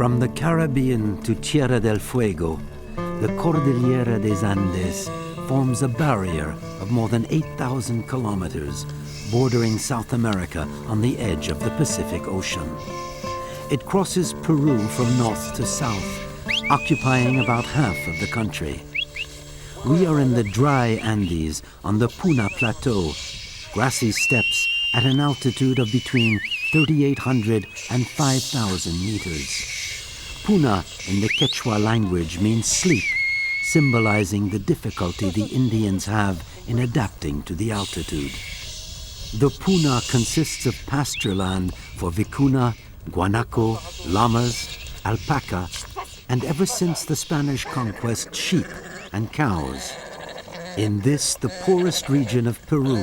From the Caribbean to Tierra del Fuego, the Cordillera des Andes forms a barrier of more than 8,000 kilometers, bordering South America on the edge of the Pacific Ocean. It crosses Peru from north to south, occupying about half of the country. We are in the dry Andes on the Puna Plateau, grassy steppes at an altitude of between 3,800 and 5,000 meters. Puna in the Quechua language means sleep, symbolizing the difficulty the Indians have in adapting to the altitude. The Puna consists of pasture land for vicuna, guanaco, llamas, alpaca, and ever since the Spanish conquest, sheep and cows. In this, the poorest region of Peru,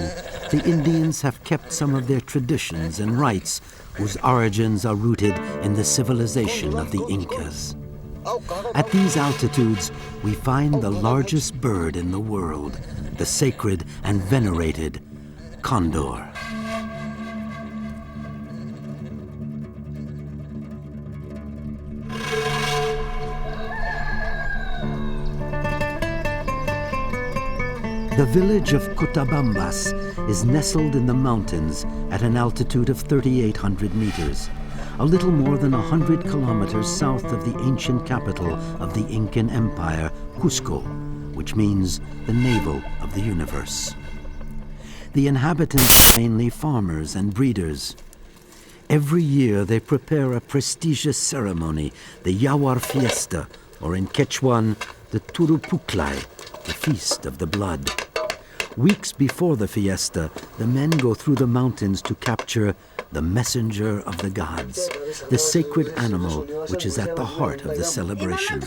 the Indians have kept some of their traditions and rites whose origins are rooted in the civilization of the Incas. At these altitudes, we find the largest bird in the world, the sacred and venerated Condor. The village of Cotabambas is nestled in the mountains at an altitude of 3,800 meters, a little more than 100 kilometers south of the ancient capital of the Incan Empire, Cusco, which means the navel of the universe. The inhabitants are mainly farmers and breeders. Every year they prepare a prestigious ceremony, the Yawar fiesta, or in Quechuan, the Turupuclay, the Feast of the Blood. Weeks before the fiesta, the men go through the mountains to capture the messenger of the gods, the sacred animal which is at the heart of the celebration.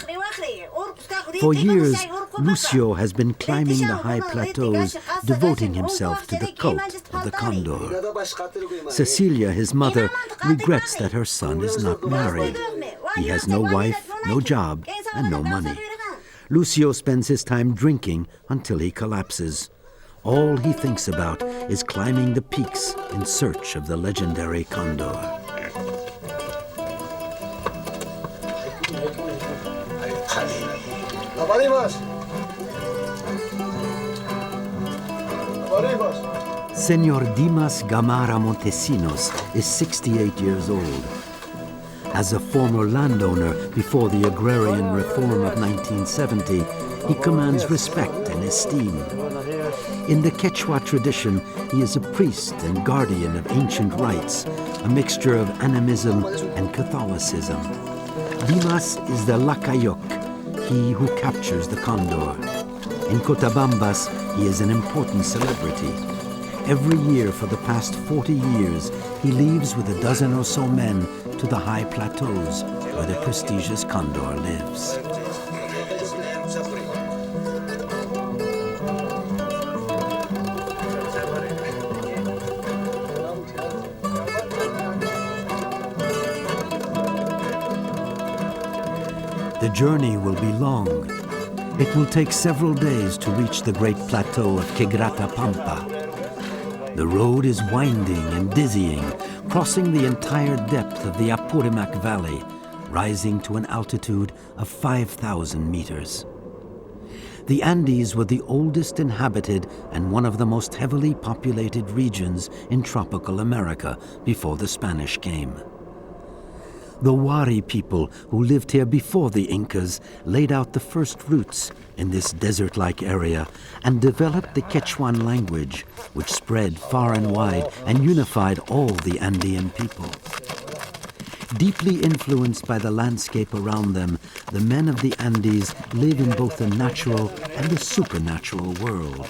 For years, Lucio has been climbing the high plateaus, devoting himself to the cult of the Condor. Cecilia, his mother, regrets that her son is not married. He has no wife, no job, and no money. Lucio spends his time drinking until he collapses. All he thinks about is climbing the peaks in search of the legendary Condor. Senor Dimas Gamara Montesinos is 68 years old. As a former landowner before the agrarian reform of 1970, he commands respect and esteem. In the Quechua tradition, he is a priest and guardian of ancient rites, a mixture of animism and Catholicism. Dimas is the Lacayok, he who captures the Condor. In Cotabambas, he is an important celebrity. Every year for the past 40 years, he leaves with a dozen or so men to the high plateaus where the prestigious Condor lives. The journey will be long. It will take several days to reach the great plateau of Quegrata Pampa. The road is winding and dizzying, crossing the entire depth of the Apurimac Valley, rising to an altitude of 5,000 meters. The Andes were the oldest inhabited and one of the most heavily populated regions in tropical America before the Spanish came. The Wari people who lived here before the Incas laid out the first roots in this desert-like area and developed the Quechuan language, which spread far and wide and unified all the Andean people. Deeply influenced by the landscape around them, the men of the Andes live in both the natural and the supernatural world.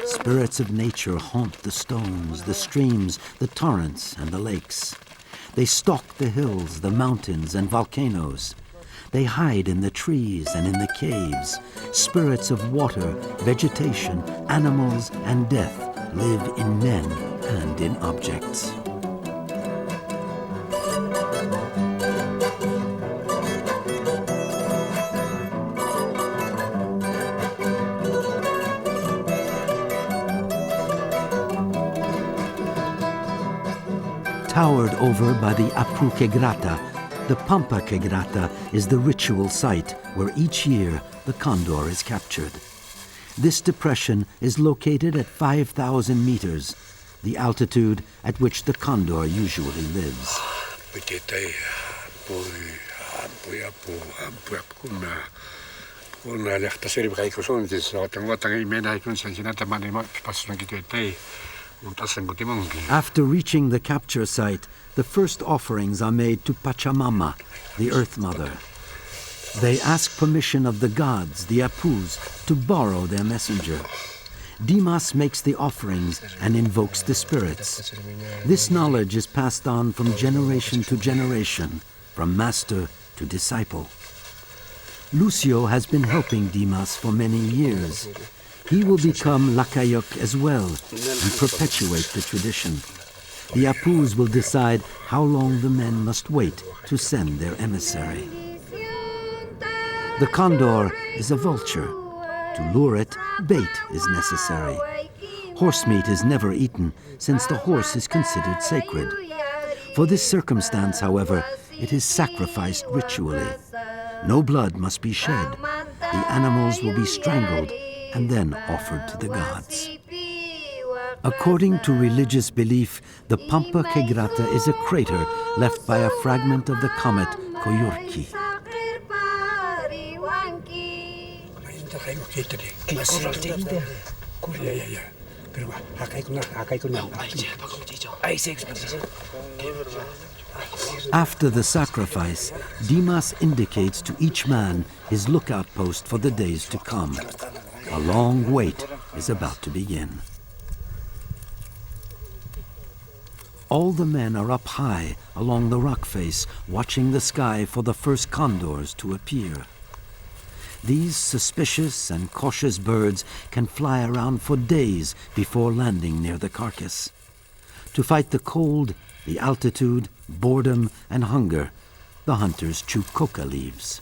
Spirits of nature haunt the stones, the streams, the torrents, and the lakes. They stalk the hills, the mountains, and volcanoes. They hide in the trees and in the caves. Spirits of water, vegetation, animals, and death live in men and in objects. Towered over by the Apu Quegrata, The Pampa Quegrata is the ritual site where each year the condor is captured. This depression is located at 5,000 meters, the altitude at which the condor usually lives. After reaching the capture site, the first offerings are made to Pachamama, the Earth Mother. They ask permission of the gods, the Apus, to borrow their messenger. Dimas makes the offerings and invokes the spirits. This knowledge is passed on from generation to generation, from master to disciple. Lucio has been helping Dimas for many years. He will become Lakayok as well and perpetuate the tradition. The Apus will decide how long the men must wait to send their emissary. The condor is a vulture. To lure it, bait is necessary. Horse meat is never eaten, since the horse is considered sacred. For this circumstance, however, it is sacrificed ritually. No blood must be shed. The animals will be strangled and then offered to the gods. According to religious belief, the Pampa Quegrata is a crater left by a fragment of the comet Koyurki. After the sacrifice, Dimas indicates to each man his lookout post for the days to come. A long wait is about to begin. All the men are up high along the rock face, watching the sky for the first condors to appear. These suspicious and cautious birds can fly around for days before landing near the carcass. To fight the cold, the altitude, boredom, and hunger, the hunters chew coca leaves.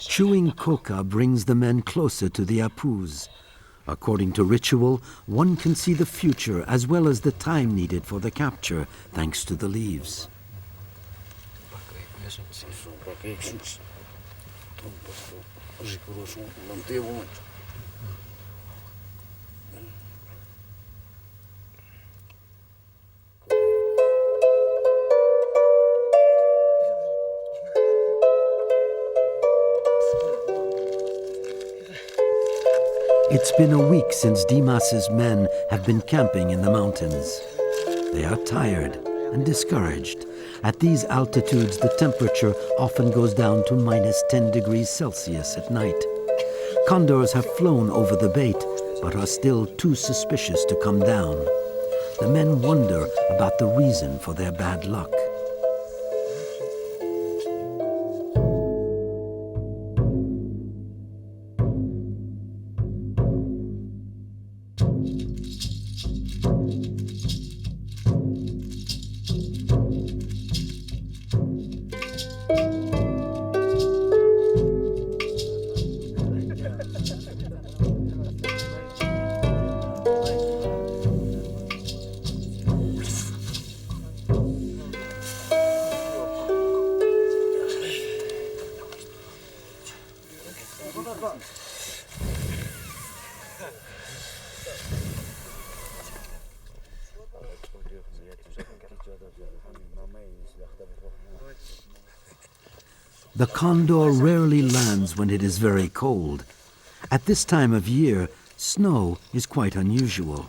Chewing coca brings the men closer to the Apus. According to ritual, one can see the future as well as the time needed for the capture, thanks to the leaves. It's been a week since Dimas's men have been camping in the mountains. They are tired and discouraged. At these altitudes, the temperature often goes down to -10 degrees Celsius at night. Condors have flown over the bait, but are still too suspicious to come down. The men wonder about the reason for their bad luck. The condor rarely lands when it is very cold. At this time of year, snow is quite unusual.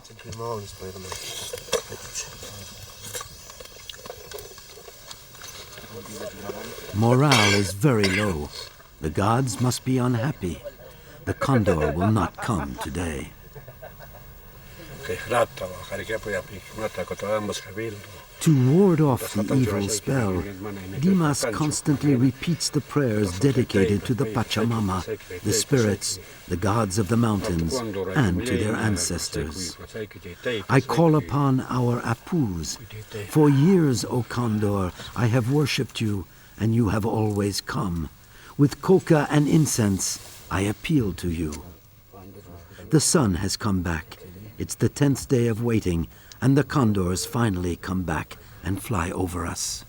Morale is very low. The gods must be unhappy. The condor will not come today. To ward off the evil spell, Dimas constantly repeats the prayers dedicated to the Pachamama, the spirits, the gods of the mountains, and to their ancestors. I call upon our Apus. For years, O Condor, I have worshipped you, and you have always come. With coca and incense, I appeal to you. The sun has come back. It's the 10th day of waiting, and the condors finally come back and fly over us.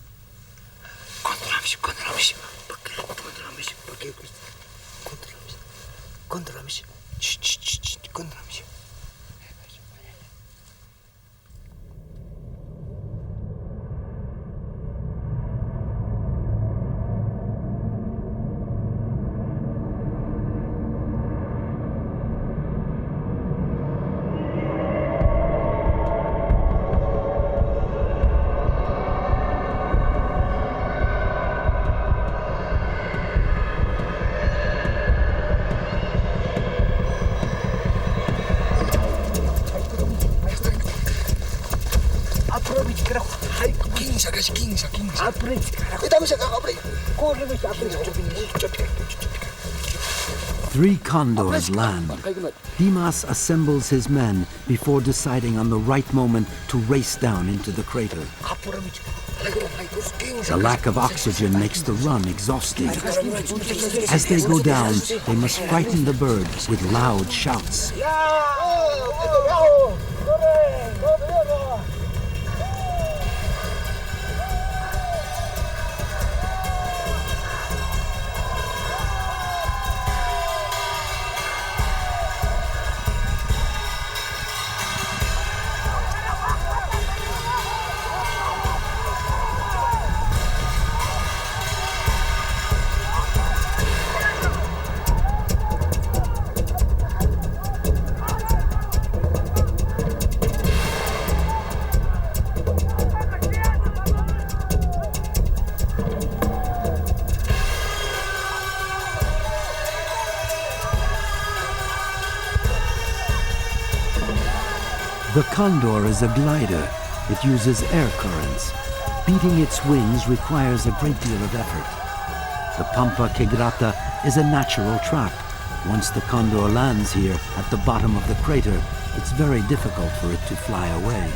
Three condors land. Dimas assembles his men before deciding on the right moment to race down into the crater. The lack of oxygen makes the run exhausting. As they go down, they must frighten the bird with loud shouts. The condor is a glider. It uses air currents. Beating its wings requires a great deal of effort. The Pampa Quegrata is a natural trap. Once the condor lands here at the bottom of the crater, it's very difficult for it to fly away.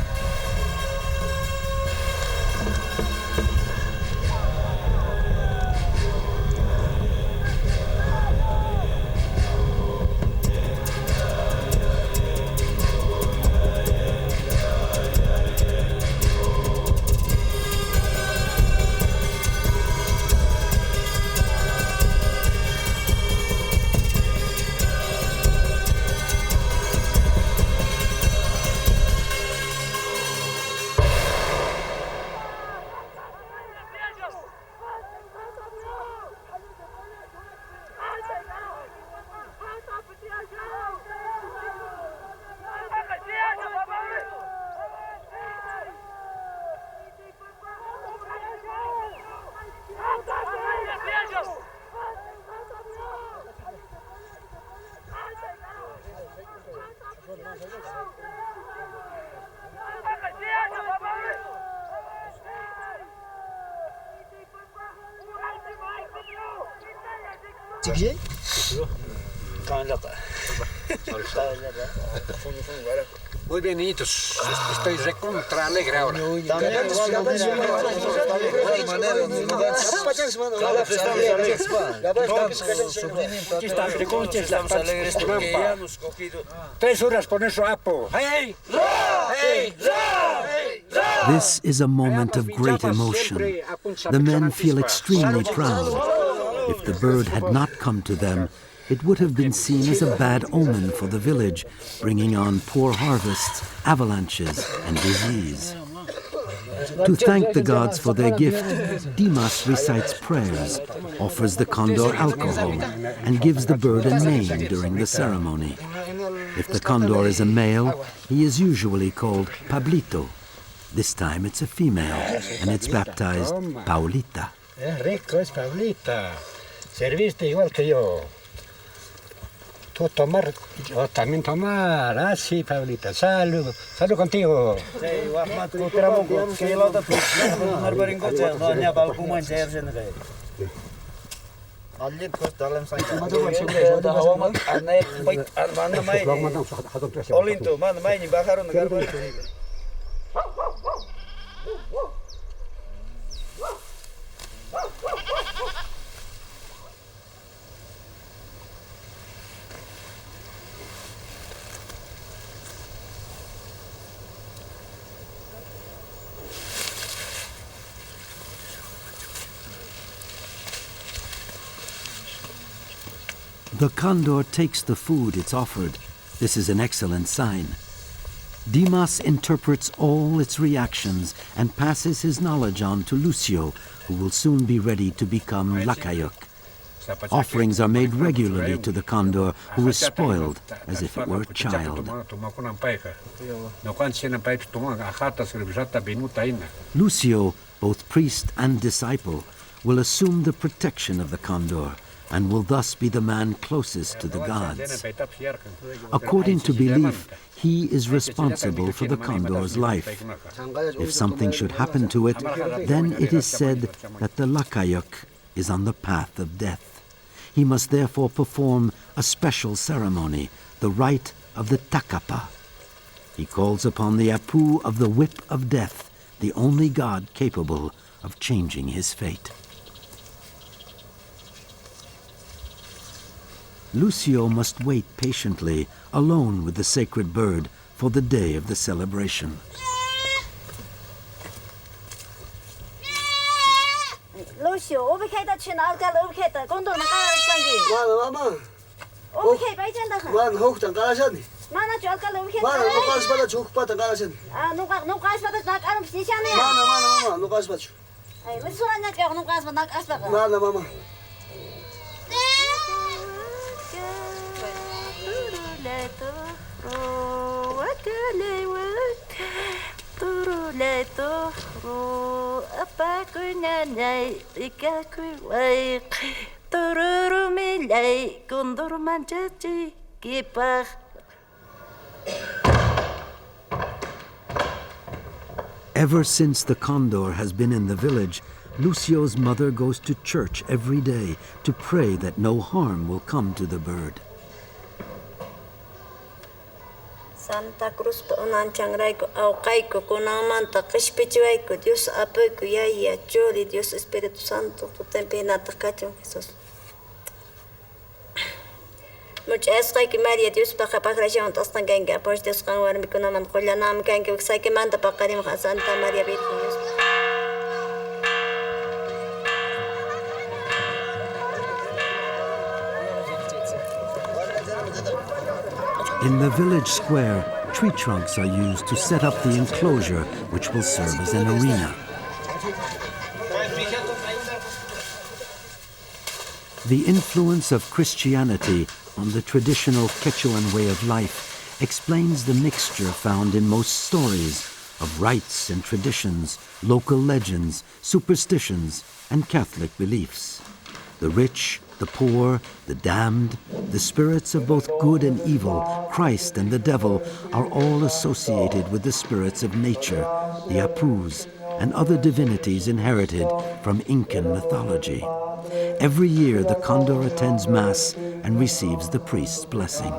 Muy bienitos, estoy recontra alegre ahora. Estamos alegres porque ya hemos cogido 3 horas por eso, Apo. ¡Hey! ¡Hey! This is a moment of great emotion. The men feel extremely proud. If the bird had not come to them, it would have been seen as a bad omen for the village, bringing on poor harvests, avalanches, and disease. To thank the gods for their gift, Dimas recites prayers, offers the condor alcohol, and gives the bird a name during the ceremony. If the condor is a male, he is usually called Pablito. This time it's a female, and it's baptized Paulita. Rico es Paulita. Serviste igual que yo. Tú tomar, yo también tomar. Ah, sí, Paulita. Salud. Salud contigo. The condor takes the food it's offered. This is an excellent sign. Dimas interprets all its reactions and passes his knowledge on to Lucio, who will soon be ready to become lakayok. Offerings are made regularly to the condor, who is spoiled as if it were a child. Lucio, both priest and disciple, will assume the protection of the condor and will thus be the man closest to the gods. According to belief, he is responsible for the condor's life. If something should happen to it, then it is said that the lakayok is on the path of death. He must therefore perform a special ceremony, the rite of the takapa. He calls upon the apu of the whip of death, the only god capable of changing his fate. Lucio must wait patiently, alone with the sacred bird, for the day of the celebration. Lucio, overkijken dat je nou kan overkijken. Condor na kaya sangi. Mama. Overkijken bij je dag. Man hoog dan kalasan. Mana jual kan overkijken. Man nukas pada chuk pada kalasan. Nukas pada nak alam sih sana. Mana nukas pada. Ay, lesurannya kaya nukas pada nak aspak. Mama. Ever since the condor has been in the village, Lucio's mother goes to church every day to pray that no harm will come to the bird. Santa Cruz unancang raico au caico kunamanta kishpichuaico Dios apoico yaya chori Dios Espíritu Santo tu tempinata cacho Jesús. Muchas que María Dios para creación hasta ganga pues Dios kan war mi kunaman kulanam ganga sai que manda para karim Santa María Virgen Dios. In the village square, tree trunks are used to set up the enclosure, which will serve as an arena. The influence of Christianity on the traditional Quechuan way of life explains the mixture found in most stories of rites and traditions, local legends, superstitions, and Catholic beliefs. The rich, the poor, the damned, the spirits of both good and evil, Christ and the devil, are all associated with the spirits of nature, the apus, and other divinities inherited from Incan mythology. Every year the condor attends Mass and receives the priest's blessing.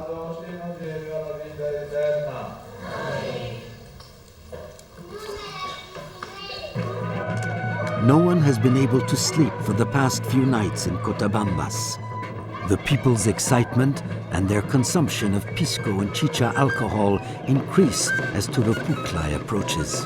No one has been able to sleep for the past few nights in Cotabambas. The people's excitement and their consumption of pisco and chicha alcohol increase as Turupuklay approaches.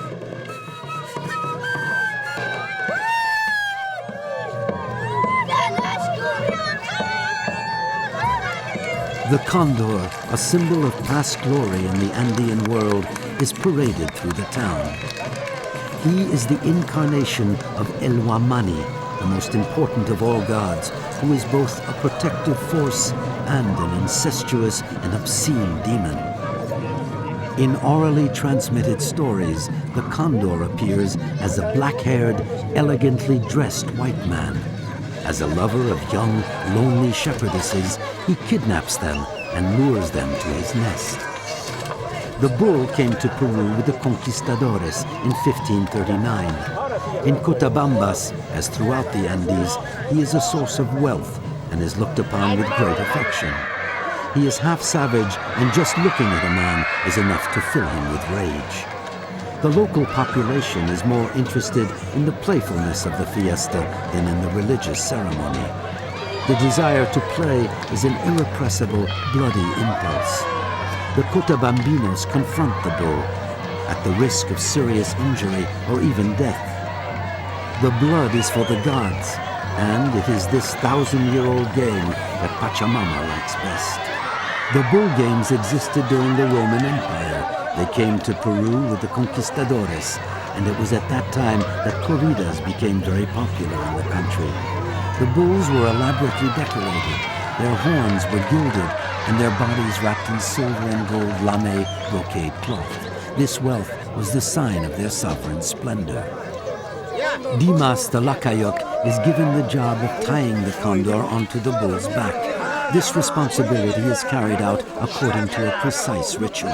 The condor, a symbol of past glory in the Andean world, is paraded through the town. He is the incarnation of El Wamani, the most important of all gods, who is both a protective force and an incestuous and obscene demon. In orally transmitted stories, the condor appears as a black-haired, elegantly dressed white man. As a lover of young, lonely shepherdesses, he kidnaps them and lures them to his nest. The bull came to Peru with the conquistadores in 1539. In Cotabambas, as throughout the Andes, he is a source of wealth and is looked upon with great affection. He is half savage, and just looking at a man is enough to fill him with rage. The local population is more interested in the playfulness of the fiesta than in the religious ceremony. The desire to play is an irrepressible, bloody impulse. The Cotabambinos confront the bull, at the risk of serious injury or even death. The blood is for the gods, And it is this 1,000-year-old game that Pachamama likes best. The bull games existed during the Roman Empire. They came to Peru with the conquistadores, and it was at that time that corridas became very popular in the country. The bulls were elaborately decorated, their horns were gilded, and their bodies wrapped in silver and gold lame brocade cloth. This wealth was the sign of their sovereign splendor. Dimas the Lakayok is given the job of tying the condor onto the bull's back. This responsibility is carried out according to a precise ritual.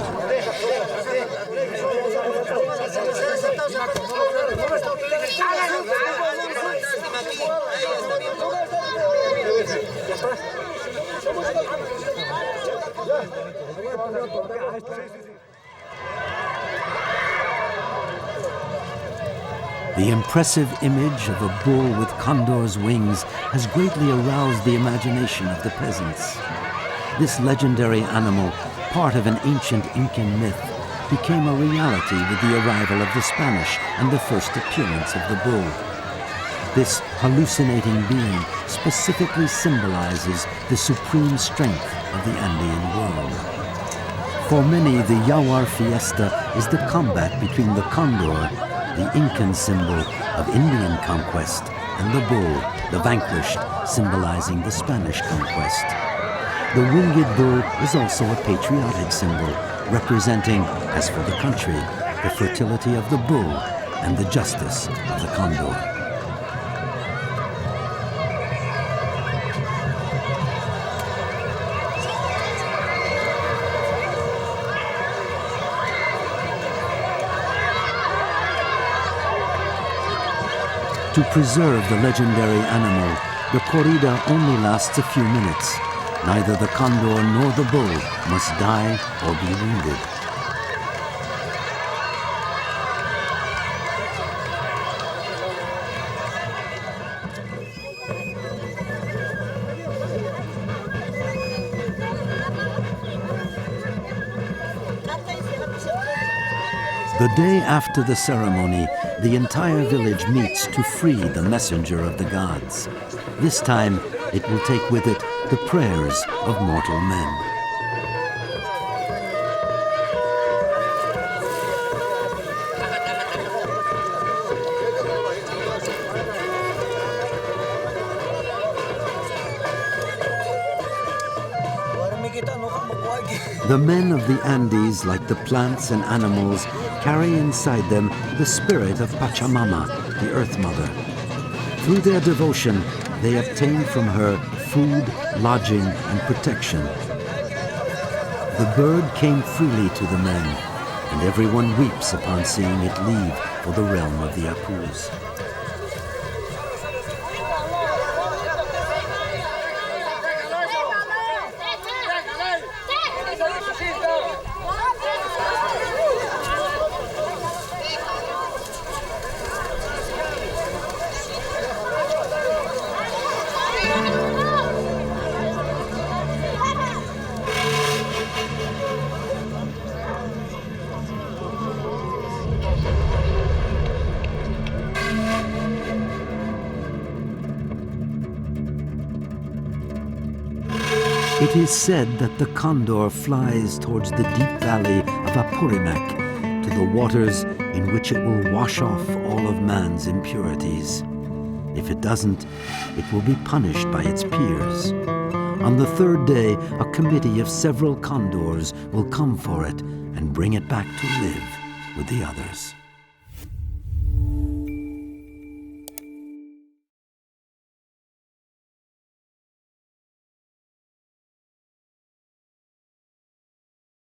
The impressive image of a bull with condor's wings has greatly aroused the imagination of the peasants. This legendary animal, part of an ancient Incan myth, became a reality with the arrival of the Spanish and the first appearance of the bull. This hallucinating being specifically symbolizes the supreme strength of the Andean world. For many, the Yawar fiesta is the combat between the condor, the Incan symbol of Indian conquest, and the bull, the vanquished, symbolizing the Spanish conquest. The winged bull is also a patriotic symbol, representing, as for the country, the fertility of the bull and the justice of the condor. To preserve the legendary animal, the corrida only lasts a few minutes. Neither the condor nor the bull must die or be wounded. The day after the ceremony, the entire village meets to free the messenger of the gods. This time, it will take with it the prayers of mortal men. The men of the Andes, like the plants and animals, carry inside them the spirit of Pachamama, the Earth Mother. Through their devotion, they obtain from her food, lodging, and protection. The bird came freely to the men, and everyone weeps upon seeing it leave for the realm of the Apus. It is said that the condor flies towards the deep valley of Apurimac, to the waters in which it will wash off all of man's impurities. If it doesn't, it will be punished by its peers. On the third day, a committee of several condors will come for it and bring it back to live with the others.